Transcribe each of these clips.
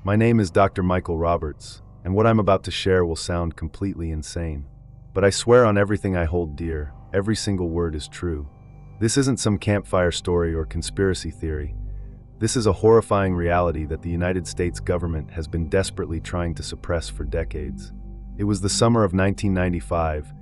My name is Dr. Michael Roberts, and what I'm about to share will sound completely insane. But I swear on everything I hold dear, every single word is true. This isn't some campfire story or conspiracy theory. This is a horrifying reality that the United States government has been desperately trying to suppress for decades. It was the summer of 1995,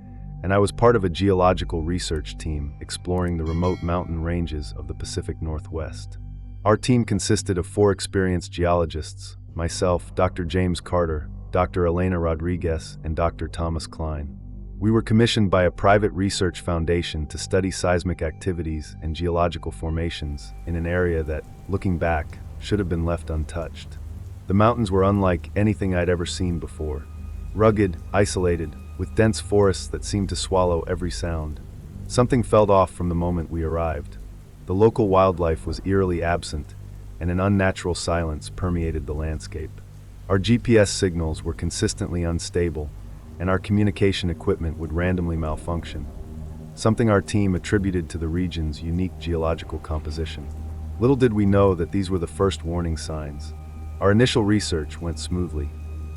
and I was part of a geological research team exploring the remote mountain ranges of the Pacific Northwest. Our team consisted of 4 experienced geologists: myself, Dr. James Carter, Dr. Elena Rodriguez, and Dr. Thomas Klein. We were commissioned by a private research foundation to study seismic activities and geological formations in an area that, looking back, should have been left untouched. The mountains were unlike anything I'd ever seen before. Rugged, isolated, with dense forests that seemed to swallow every sound. Something felt off from the moment we arrived. The local wildlife was eerily absent, and an unnatural silence permeated the landscape. Our GPS signals were consistently unstable, and our communication equipment would randomly malfunction, something our team attributed to the region's unique geological composition. Little did we know that these were the first warning signs. Our initial research went smoothly.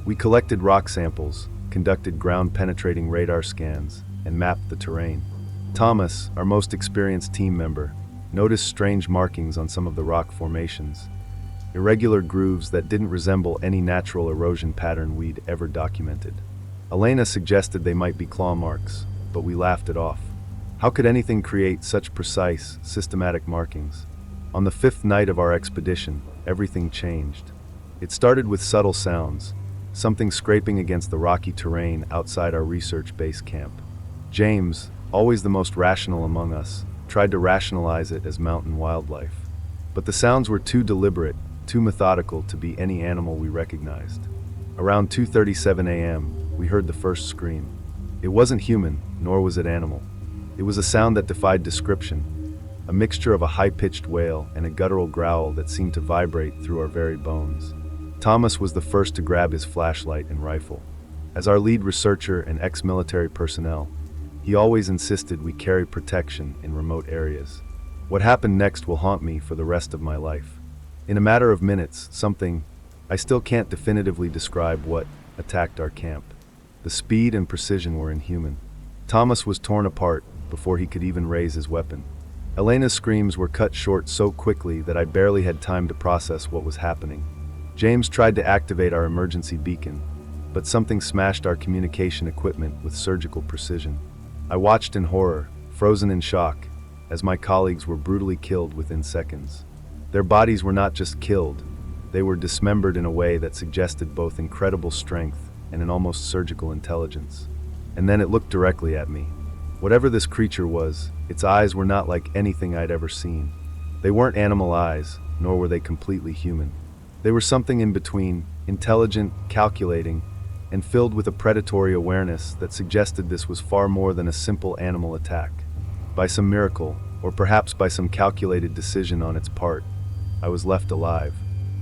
We collected rock samples, conducted ground-penetrating radar scans, and mapped the terrain. Thomas, our most experienced team member, noticed strange markings on some of the rock formations, irregular grooves that didn't resemble any natural erosion pattern we'd ever documented. Elena suggested they might be claw marks, but we laughed it off. How could anything create such precise, systematic markings? On the 5th night of our expedition, everything changed. It started with subtle sounds, something scraping against the rocky terrain outside our research base camp. James, always the most rational among us, tried to rationalize it as mountain wildlife. But the sounds were too deliberate, too methodical to be any animal we recognized. Around 2:37 a.m., we heard the first scream. It wasn't human, nor was it animal. It was a sound that defied description, a mixture of a high-pitched wail and a guttural growl that seemed to vibrate through our very bones. Thomas was the first to grab his flashlight and rifle. As our lead researcher and ex-military personnel, he always insisted we carry protection in remote areas. What happened next will haunt me for the rest of my life. In a matter of minutes, something, I still can't definitively describe what, attacked our camp. The speed and precision were inhuman. Thomas was torn apart before he could even raise his weapon. Elena's screams were cut short so quickly that I barely had time to process what was happening. James tried to activate our emergency beacon, but something smashed our communication equipment with surgical precision. I watched in horror, frozen in shock, as my colleagues were brutally killed within seconds. Their bodies were not just killed, they were dismembered in a way that suggested both incredible strength and an almost surgical intelligence. And then it looked directly at me. Whatever this creature was, its eyes were not like anything I'd ever seen. They weren't animal eyes, nor were they completely human. They were something in between, intelligent, calculating, and filled with a predatory awareness that suggested this was far more than a simple animal attack. By some miracle, or perhaps by some calculated decision on its part, I was left alive.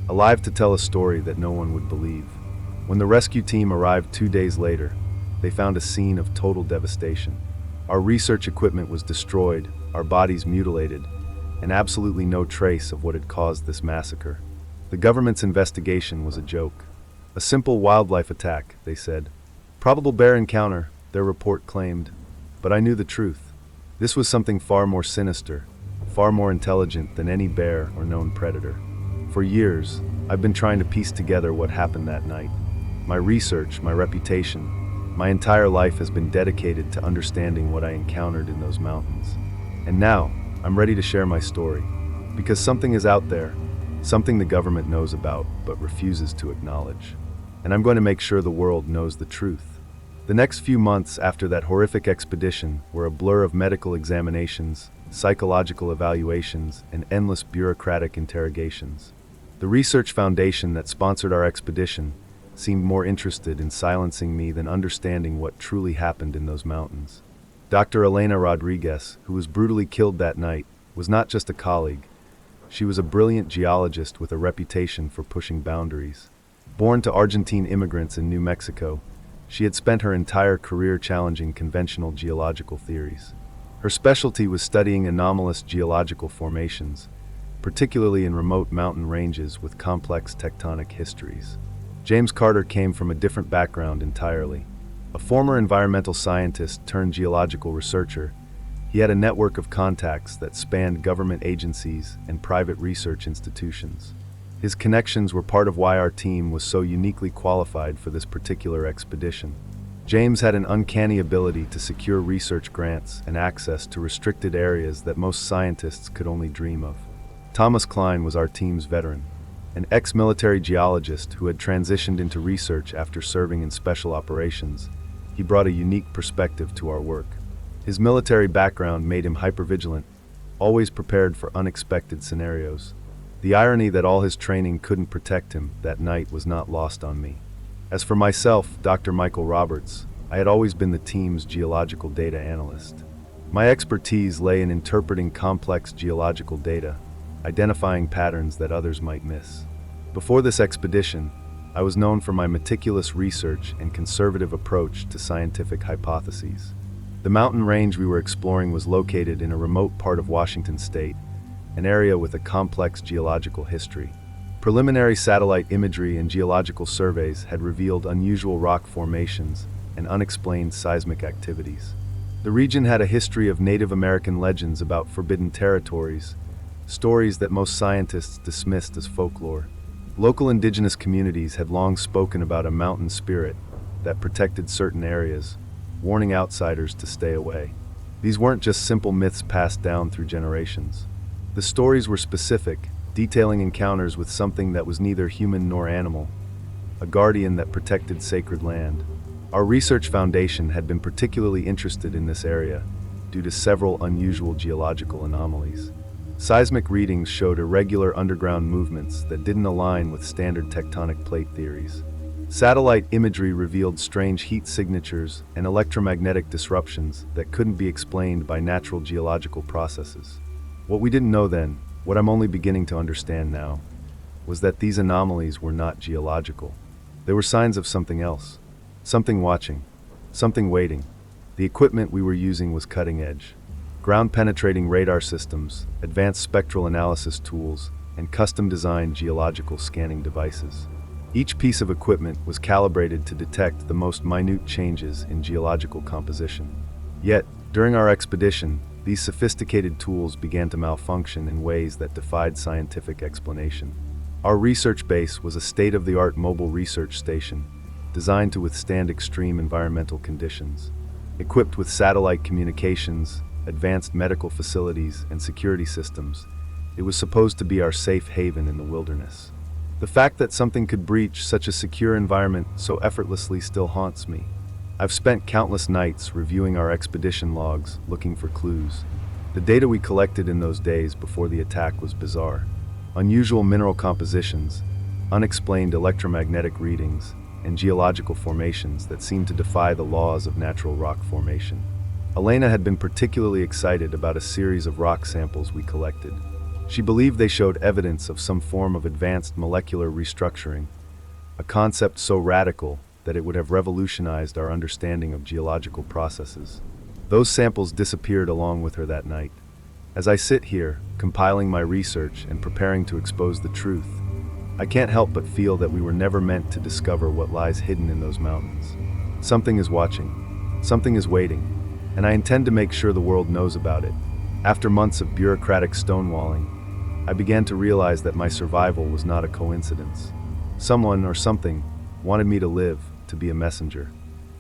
Alive to tell a story that no one would believe. When the rescue team arrived 2 days later, they found a scene of total devastation. Our research equipment was destroyed, our bodies mutilated, and absolutely no trace of what had caused this massacre. The government's investigation was a joke. A simple wildlife attack, they said. Probable bear encounter, their report claimed. But I knew the truth. This was something far more sinister, far more intelligent than any bear or known predator. For years, I've been trying to piece together what happened that night. My research, my reputation, my entire life has been dedicated to understanding what I encountered in those mountains. And now, I'm ready to share my story. Because something is out there, something the government knows about but refuses to acknowledge. And I'm going to make sure the world knows the truth. The next few months after that horrific expedition were a blur of medical examinations, psychological evaluations, and endless bureaucratic interrogations. The research foundation that sponsored our expedition seemed more interested in silencing me than understanding what truly happened in those mountains. Dr. Elena Rodriguez, who was brutally killed that night, was not just a colleague. She was a brilliant geologist with a reputation for pushing boundaries. Born to Argentine immigrants in New Mexico, she had spent her entire career challenging conventional geological theories. Her specialty was studying anomalous geological formations, particularly in remote mountain ranges with complex tectonic histories. James Carter came from a different background entirely. A former environmental scientist turned geological researcher, he had a network of contacts that spanned government agencies and private research institutions. His connections were part of why our team was so uniquely qualified for this particular expedition. James had an uncanny ability to secure research grants and access to restricted areas that most scientists could only dream of. Thomas Klein was our team's veteran, an ex-military geologist who had transitioned into research after serving in special operations. He brought a unique perspective to our work. His military background made him hypervigilant, always prepared for unexpected scenarios. The irony that all his training couldn't protect him that night was not lost on me. As for myself, Dr. Michael Roberts, I had always been the team's geological data analyst. My expertise lay in interpreting complex geological data, identifying patterns that others might miss. Before this expedition, I was known for my meticulous research and conservative approach to scientific hypotheses. The mountain range we were exploring was located in a remote part of Washington state, an area with a complex geological history. Preliminary satellite imagery and geological surveys had revealed unusual rock formations and unexplained seismic activities. The region had a history of Native American legends about forbidden territories, stories that most scientists dismissed as folklore. Local indigenous communities had long spoken about a mountain spirit that protected certain areas, warning outsiders to stay away. These weren't just simple myths passed down through generations. The stories were specific, detailing encounters with something that was neither human nor animal, a guardian that protected sacred land. Our research foundation had been particularly interested in this area due to several unusual geological anomalies. Seismic readings showed irregular underground movements that didn't align with standard tectonic plate theories. Satellite imagery revealed strange heat signatures and electromagnetic disruptions that couldn't be explained by natural geological processes. What we didn't know then, what I'm only beginning to understand now, was that these anomalies were not geological. They were signs of something else, something watching, something waiting. The equipment we were using was cutting edge. Ground-penetrating radar systems, advanced spectral analysis tools, and custom-designed geological scanning devices. Each piece of equipment was calibrated to detect the most minute changes in geological composition. Yet, during our expedition, these sophisticated tools began to malfunction in ways that defied scientific explanation. Our research base was a state-of-the-art mobile research station, designed to withstand extreme environmental conditions. Equipped with satellite communications, advanced medical facilities, and security systems, it was supposed to be our safe haven in the wilderness. The fact that something could breach such a secure environment so effortlessly still haunts me. I've spent countless nights reviewing our expedition logs, looking for clues. The data we collected in those days before the attack was bizarre. Unusual mineral compositions, unexplained electromagnetic readings, and geological formations that seemed to defy the laws of natural rock formation. Elena had been particularly excited about a series of rock samples we collected. She believed they showed evidence of some form of advanced molecular restructuring, a concept so radical that it would have revolutionized our understanding of geological processes. Those samples disappeared along with her that night. As I sit here, compiling my research and preparing to expose the truth, I can't help but feel that we were never meant to discover what lies hidden in those mountains. Something is watching, something is waiting, and I intend to make sure the world knows about it. After months of bureaucratic stonewalling, I began to realize that my survival was not a coincidence. Someone or something wanted me to live, to be a messenger.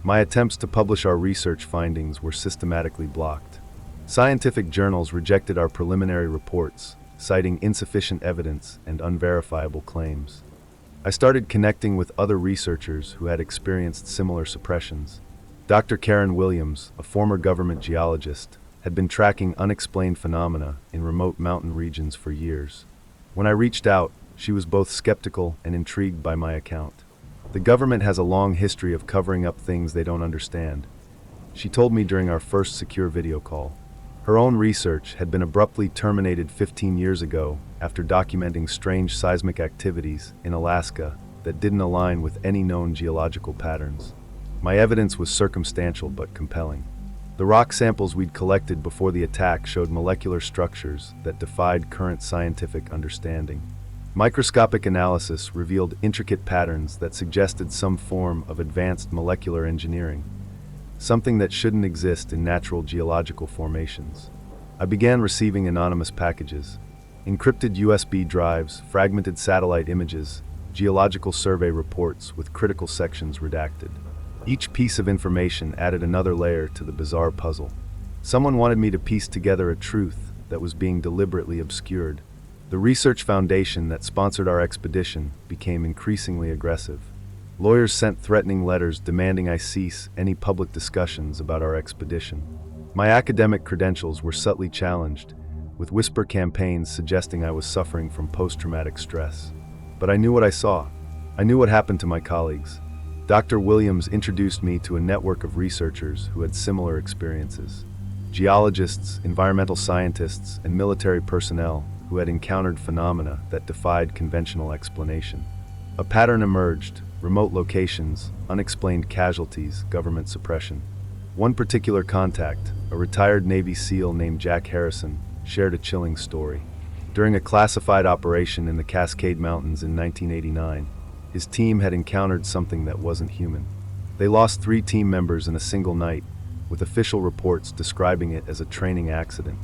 My attempts to publish our research findings were systematically blocked. Scientific journals rejected our preliminary reports, citing insufficient evidence and unverifiable claims. I started connecting with other researchers who had experienced similar suppressions. Dr. Karen Williams, a former government geologist, had been tracking unexplained phenomena in remote mountain regions for years. When I reached out, she was both skeptical and intrigued by my account. The government has a long history of covering up things they don't understand, she told me during our first secure video call. Her own research had been abruptly terminated 15 years ago after documenting strange seismic activities in Alaska that didn't align with any known geological patterns. My evidence was circumstantial but compelling. The rock samples we'd collected before the attack showed molecular structures that defied current scientific understanding. Microscopic analysis revealed intricate patterns that suggested some form of advanced molecular engineering, something that shouldn't exist in natural geological formations. I began receiving anonymous packages, encrypted USB drives, fragmented satellite images, geological survey reports with critical sections redacted. Each piece of information added another layer to the bizarre puzzle. Someone wanted me to piece together a truth that was being deliberately obscured. The research foundation that sponsored our expedition became increasingly aggressive. Lawyers sent threatening letters demanding I cease any public discussions about our expedition. My academic credentials were subtly challenged, with whisper campaigns suggesting I was suffering from post-traumatic stress. But I knew what I saw. I knew what happened to my colleagues. Dr. Williams introduced me to a network of researchers who had similar experiences. Geologists, environmental scientists, and military personnel who had encountered phenomena that defied conventional explanation. A pattern emerged: remote locations, unexplained casualties, government suppression. One particular contact, a retired Navy SEAL named Jack Harrison, shared a chilling story. During a classified operation in the Cascade Mountains in 1989, his team had encountered something that wasn't human. They lost 3 team members in a single night, with official reports describing it as a training accident.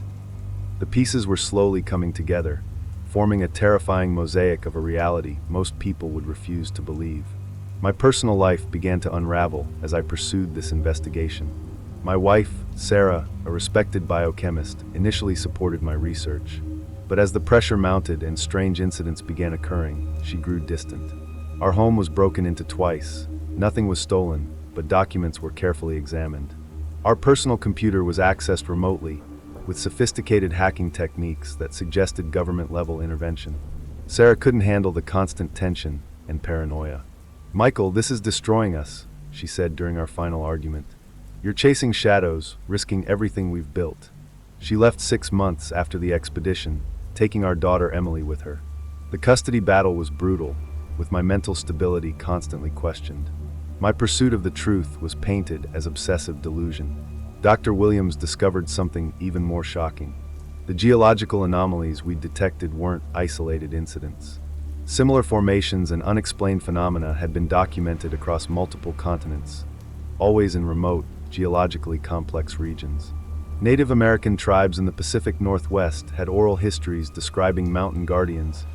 The pieces were slowly coming together, forming a terrifying mosaic of a reality most people would refuse to believe. My personal life began to unravel as I pursued this investigation. My wife, Sarah, a respected biochemist, initially supported my research. But as the pressure mounted and strange incidents began occurring, she grew distant. Our home was broken into twice. Nothing was stolen, but documents were carefully examined. Our personal computer was accessed remotely, with sophisticated hacking techniques that suggested government-level intervention. Sarah couldn't handle the constant tension and paranoia. "Michael, this is destroying us," she said during our final argument. "You're chasing shadows, risking everything we've built." She left 6 months after the expedition, taking our daughter Emily with her. The custody battle was brutal, with my mental stability constantly questioned. My pursuit of the truth was painted as obsessive delusion. Dr. Williams discovered something even more shocking. The geological anomalies we detected weren't isolated incidents. Similar formations and unexplained phenomena had been documented across multiple continents, always in remote, geologically complex regions. Native American tribes in the Pacific Northwest had oral histories describing mountain guardians,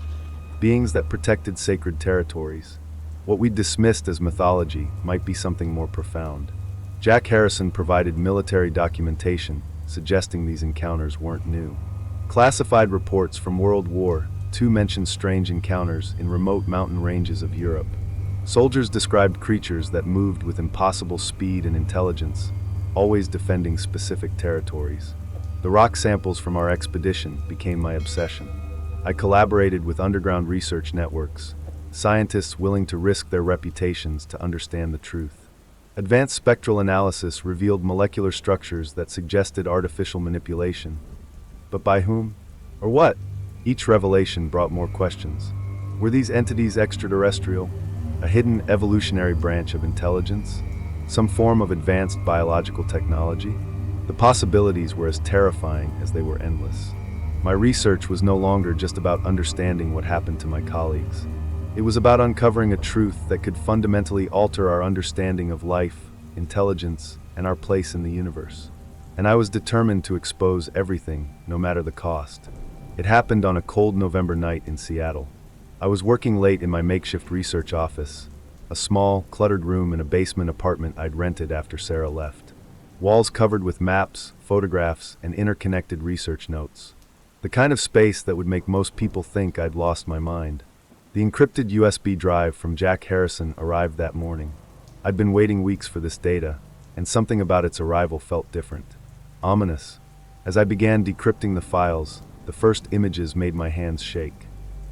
beings that protected sacred territories. What we dismissed as mythology might be something more profound. Jack Harrison provided military documentation, suggesting these encounters weren't new. Classified reports from World War II mentioned strange encounters in remote mountain ranges of Europe. Soldiers described creatures that moved with impossible speed and intelligence, always defending specific territories. The rock samples from our expedition became my obsession. I collaborated with underground research networks, scientists willing to risk their reputations to understand the truth. Advanced spectral analysis revealed molecular structures that suggested artificial manipulation. But by whom? Or what? Each revelation brought more questions. Were these entities extraterrestrial? A hidden evolutionary branch of intelligence? Some form of advanced biological technology? The possibilities were as terrifying as they were endless. My research was no longer just about understanding what happened to my colleagues. It was about uncovering a truth that could fundamentally alter our understanding of life, intelligence, and our place in the universe. And I was determined to expose everything, no matter the cost. It happened on a cold November night in Seattle. I was working late in my makeshift research office, a small, cluttered room in a basement apartment I'd rented after Sarah left. Walls covered with maps, photographs, and interconnected research notes. The kind of space that would make most people think I'd lost my mind. The encrypted USB drive from Jack Harrison arrived that morning. I'd been waiting weeks for this data, and something about its arrival felt different. Ominous. As I began decrypting the files, the first images made my hands shake.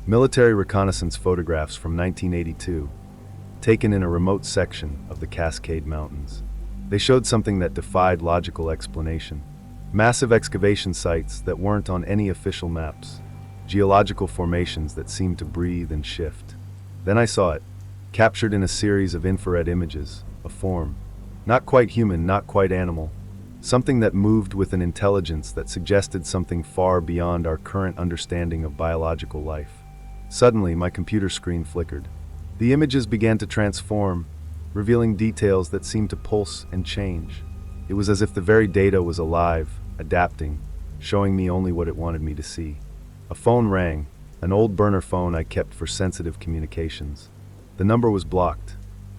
Military reconnaissance photographs from 1982, taken in a remote section of the Cascade Mountains. They showed something that defied logical explanation. Massive excavation sites that weren't on any official maps. Geological formations that seemed to breathe and shift. Then I saw it, captured in a series of infrared images, a form. Not quite human, not quite animal, something that moved with an intelligence that suggested something far beyond our current understanding of biological life. Suddenly, my computer screen flickered. The images began to transform, revealing details that seemed to pulse and change. It was as if the very data was alive, adapting, showing me only what it wanted me to see. A phone rang, an old burner phone I kept for sensitive communications. The number was blocked.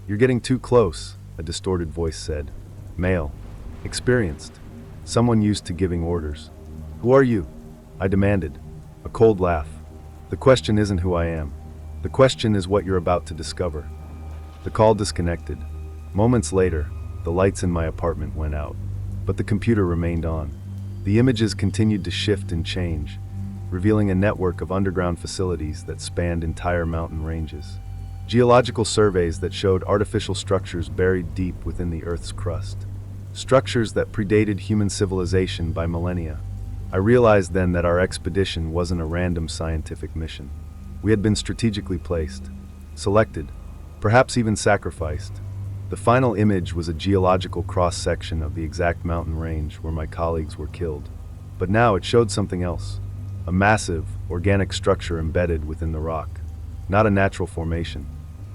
"You're getting too close," a distorted voice said. Male. Experienced. Someone used to giving orders. "Who are you?" I demanded. A cold laugh. "The question isn't who I am. The question is what you're about to discover." The call disconnected. Moments later, the lights in my apartment went out, but the computer remained on. The images continued to shift and change, revealing a network of underground facilities that spanned entire mountain ranges. Geological surveys that showed artificial structures buried deep within the Earth's crust. Structures that predated human civilization by millennia. I realized then that our expedition wasn't a random scientific mission. We had been strategically placed, selected, perhaps even sacrificed. The final image was a geological cross-section of the exact mountain range where my colleagues were killed. But now it showed something else. A massive, organic structure embedded within the rock. Not a natural formation.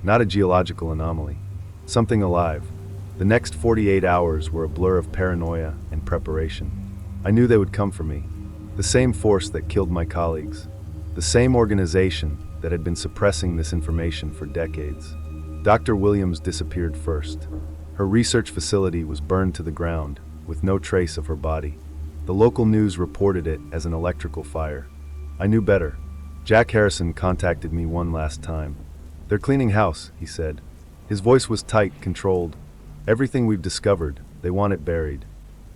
Not a geological anomaly. Something alive. The next 48 hours were a blur of paranoia and preparation. I knew they would come for me. The same force that killed my colleagues. The same organization that had been suppressing this information for decades. Dr. Williams disappeared first. Her research facility was burned to the ground, with no trace of her body. The local news reported it as an electrical fire. I knew better. Jack Harrison contacted me one last time. "They're cleaning house," he said. His voice was tight, controlled. "Everything we've discovered, they want it buried."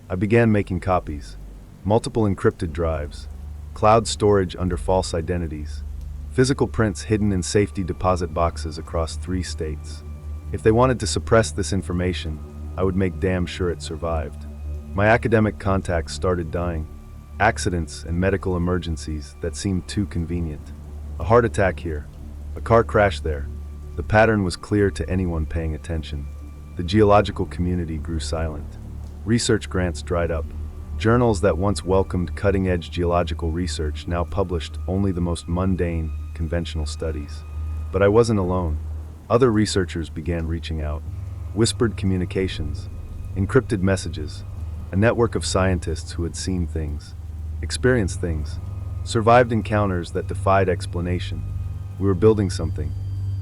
I began making copies. Multiple encrypted drives. Cloud storage under false identities. Physical prints hidden in safety deposit boxes across 3 states. If they wanted to suppress this information, I would make damn sure it survived. My academic contacts started dying. Accidents and medical emergencies that seemed too convenient. A heart attack here. A car crash there. The pattern was clear to anyone paying attention. The geological community grew silent. Research grants dried up. Journals that once welcomed cutting-edge geological research now published only the most mundane, conventional studies. But I wasn't alone. Other researchers began reaching out. Whispered communications, encrypted messages, a network of scientists who had seen things, experienced things, survived encounters that defied explanation. We were building something,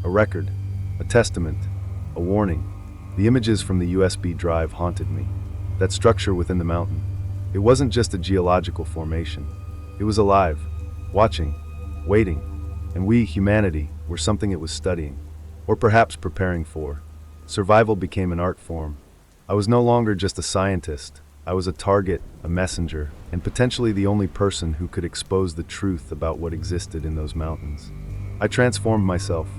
a record, a testament, a warning. The images from the USB drive haunted me. That structure within the mountain. It wasn't just a geological formation. It was alive, watching, waiting, and we, humanity, were something it was studying, or perhaps preparing for. Survival became an art form. I was no longer just a scientist. I was a target, a messenger, and potentially the only person who could expose the truth about what existed in those mountains. I transformed myself.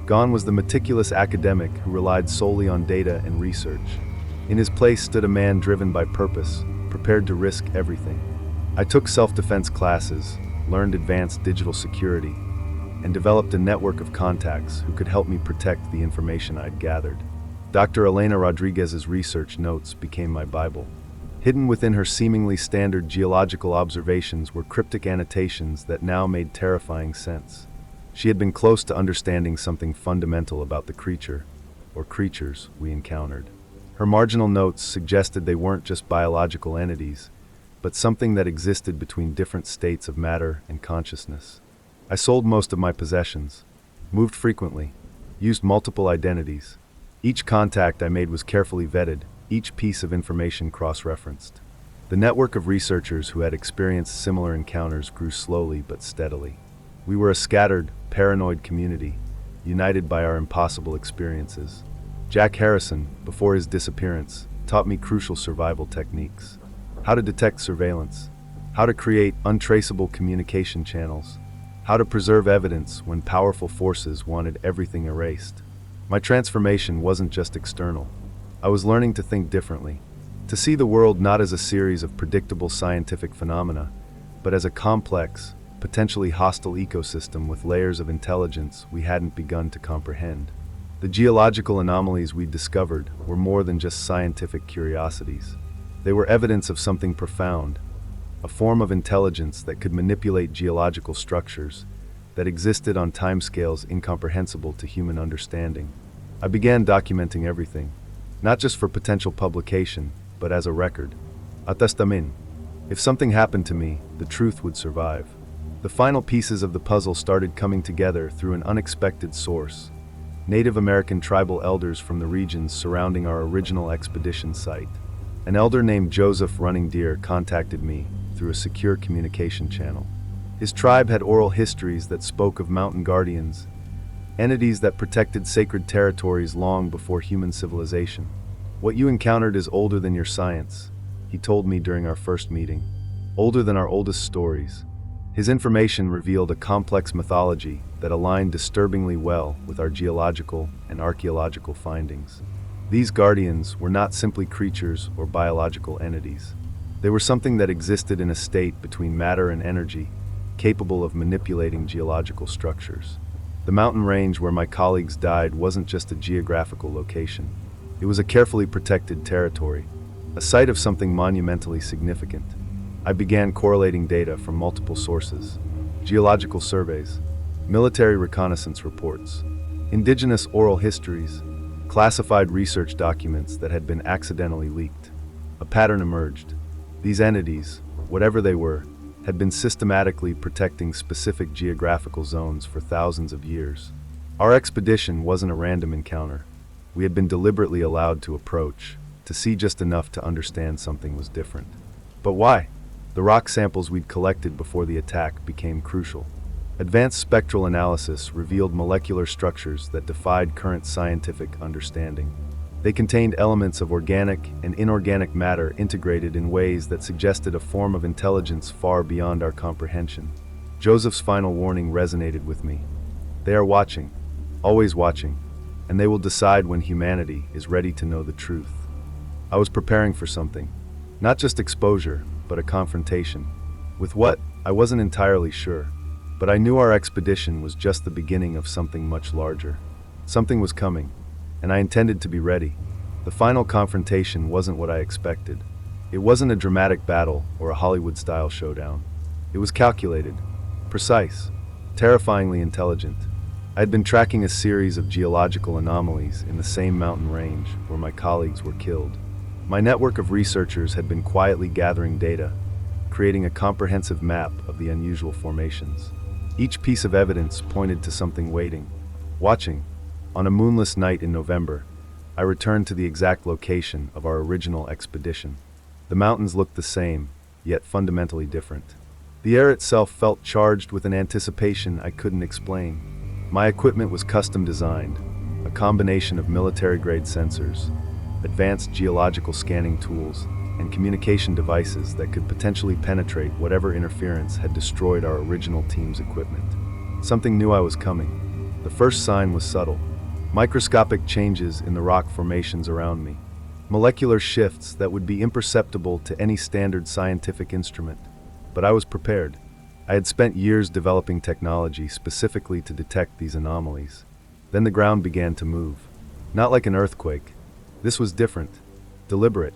Gone was the meticulous academic who relied solely on data and research. In his place stood a man driven by purpose, prepared to risk everything. I took self-defense classes, learned advanced digital security, and developed a network of contacts who could help me protect the information I'd gathered. Dr. Elena Rodriguez's research notes became my Bible. Hidden within her seemingly standard geological observations were cryptic annotations that now made terrifying sense. She had been close to understanding something fundamental about the creature, or creatures, we encountered. Her marginal notes suggested they weren't just biological entities, but something that existed between different states of matter and consciousness. I sold most of my possessions, moved frequently, used multiple identities. Each contact I made was carefully vetted, each piece of information cross-referenced. The network of researchers who had experienced similar encounters grew slowly but steadily. We were a scattered, paranoid community, united by our impossible experiences. Jack Harrison, before his disappearance, taught me crucial survival techniques. How to detect surveillance, how to create untraceable communication channels, how to preserve evidence when powerful forces wanted everything erased. My transformation wasn't just external. I was learning to think differently, to see the world not as a series of predictable scientific phenomena, but as a complex, potentially hostile ecosystem with layers of intelligence we hadn't begun to comprehend. The geological anomalies we discovered were more than just scientific curiosities. They were evidence of something profound, a form of intelligence that could manipulate geological structures, that existed on timescales incomprehensible to human understanding. I began documenting everything, not just for potential publication, but as a record. A testament. If something happened to me, the truth would survive. The final pieces of the puzzle started coming together through an unexpected source. Native American tribal elders from the regions surrounding our original expedition site. An elder named Joseph Running Deer contacted me through a secure communication channel. His tribe had oral histories that spoke of mountain guardians, entities that protected sacred territories long before human civilization. "What you encountered is older than your science," he told me during our first meeting. "Older than our oldest stories." His information revealed a complex mythology that aligned disturbingly well with our geological and archaeological findings. These guardians were not simply creatures or biological entities. They were something that existed in a state between matter and energy, capable of manipulating geological structures. The mountain range where my colleagues died wasn't just a geographical location. It was a carefully protected territory, a site of something monumentally significant. I began correlating data from multiple sources: geological surveys, military reconnaissance reports, indigenous oral histories, classified research documents that had been accidentally leaked. A pattern emerged. These entities, whatever they were, had been systematically protecting specific geographical zones for thousands of years. Our expedition wasn't a random encounter. We had been deliberately allowed to approach, to see just enough to understand something was different. But why? The rock samples we'd collected before the attack became crucial. Advanced spectral analysis revealed molecular structures that defied current scientific understanding. They contained elements of organic and inorganic matter integrated in ways that suggested a form of intelligence far beyond our comprehension. Joseph's final warning resonated with me. They are watching, always watching, and they will decide when humanity is ready to know the truth. I was preparing for something, not just exposure, but a confrontation. With what? I wasn't entirely sure, but I knew our expedition was just the beginning of something much larger. Something was coming, and I intended to be ready. The final confrontation wasn't what I expected. It wasn't a dramatic battle or a Hollywood-style showdown. It was calculated, precise, terrifyingly intelligent. I had been tracking a series of geological anomalies in the same mountain range where my colleagues were killed. My network of researchers had been quietly gathering data, creating a comprehensive map of the unusual formations. Each piece of evidence pointed to something waiting, watching. On a moonless night in November, I returned to the exact location of our original expedition. The mountains looked the same, yet fundamentally different. The air itself felt charged with an anticipation I couldn't explain. My equipment was custom designed, a combination of military-grade sensors, advanced geological scanning tools, and communication devices that could potentially penetrate whatever interference had destroyed our original team's equipment. Something knew I was coming. The first sign was subtle. Microscopic changes in the rock formations around me. Molecular shifts that would be imperceptible to any standard scientific instrument. But I was prepared. I had spent years developing technology specifically to detect these anomalies. Then the ground began to move. Not like an earthquake. This was different, deliberate,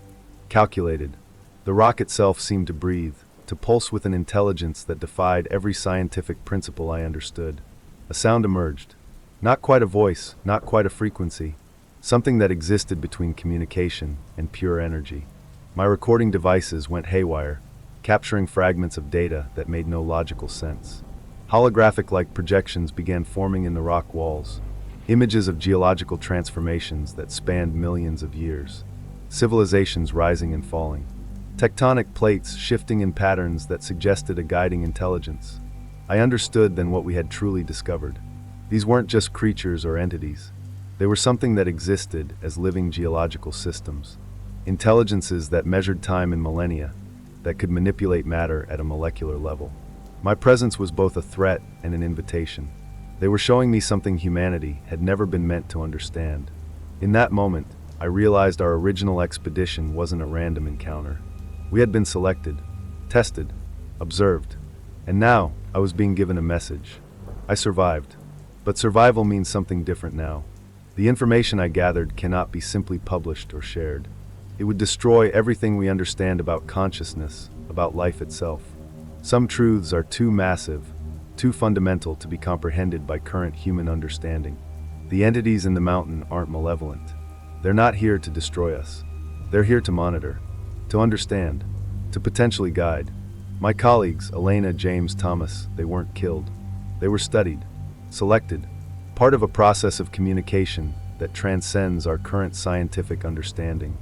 calculated. The rock itself seemed to breathe, to pulse with an intelligence that defied every scientific principle I understood. A sound emerged. Not quite a voice, not quite a frequency. Something that existed between communication and pure energy. My recording devices went haywire, capturing fragments of data that made no logical sense. Holographic-like projections began forming in the rock walls. Images of geological transformations that spanned millions of years. Civilizations rising and falling. Tectonic plates shifting in patterns that suggested a guiding intelligence. I understood then what we had truly discovered. These weren't just creatures or entities. They were something that existed as living geological systems. Intelligences that measured time in millennia, that could manipulate matter at a molecular level. My presence was both a threat and an invitation. They were showing me something humanity had never been meant to understand. In that moment, I realized our original expedition wasn't a random encounter. We had been selected, tested, observed, and now I was being given a message. I survived. But survival means something different now. The information I gathered cannot be simply published or shared. It would destroy everything we understand about consciousness, about life itself. Some truths are too massive, too fundamental to be comprehended by current human understanding. The entities in the mountain aren't malevolent. They're not here to destroy us. They're here to monitor, to understand, to potentially guide. My colleagues, Elena, James, Thomas, they weren't killed. They were studied, selected, part of a process of communication that transcends our current scientific understanding.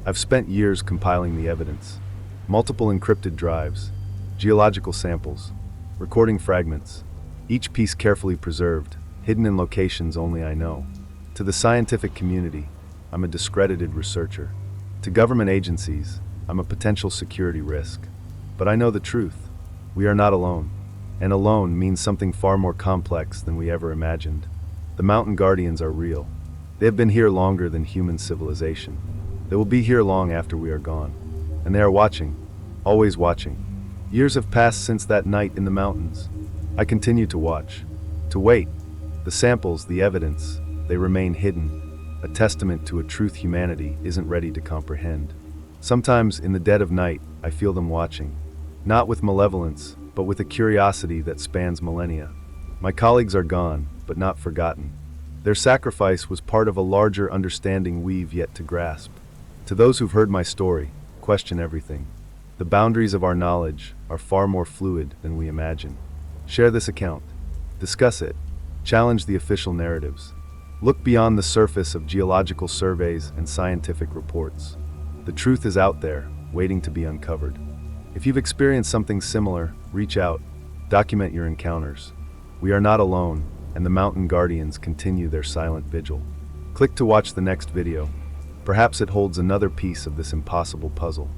I've spent years compiling the evidence. Multiple encrypted drives, geological samples, recording fragments, each piece carefully preserved, hidden in locations only I know. To the scientific community, I'm a discredited researcher. To government agencies, I'm a potential security risk. But I know the truth. We are not alone. And alone means something far more complex than we ever imagined. The mountain guardians are real. They have been here longer than human civilization. They will be here long after we are gone. And they are watching, always watching. Years have passed since that night in the mountains. I continue to watch, to wait. The samples, the evidence, they remain hidden, a testament to a truth humanity isn't ready to comprehend. Sometimes, in the dead of night, I feel them watching, not with malevolence, but with a curiosity that spans millennia. My colleagues are gone, but not forgotten. Their sacrifice was part of a larger understanding we've yet to grasp. To those who've heard my story, question everything. The boundaries of our knowledge are far more fluid than we imagine. Share this account. Discuss it. Challenge the official narratives. Look beyond the surface of geological surveys and scientific reports. The truth is out there, waiting to be uncovered. If you've experienced something similar, reach out. Document your encounters. We are not alone, and the mountain guardians continue their silent vigil. Click to watch the next video. Perhaps it holds another piece of this impossible puzzle.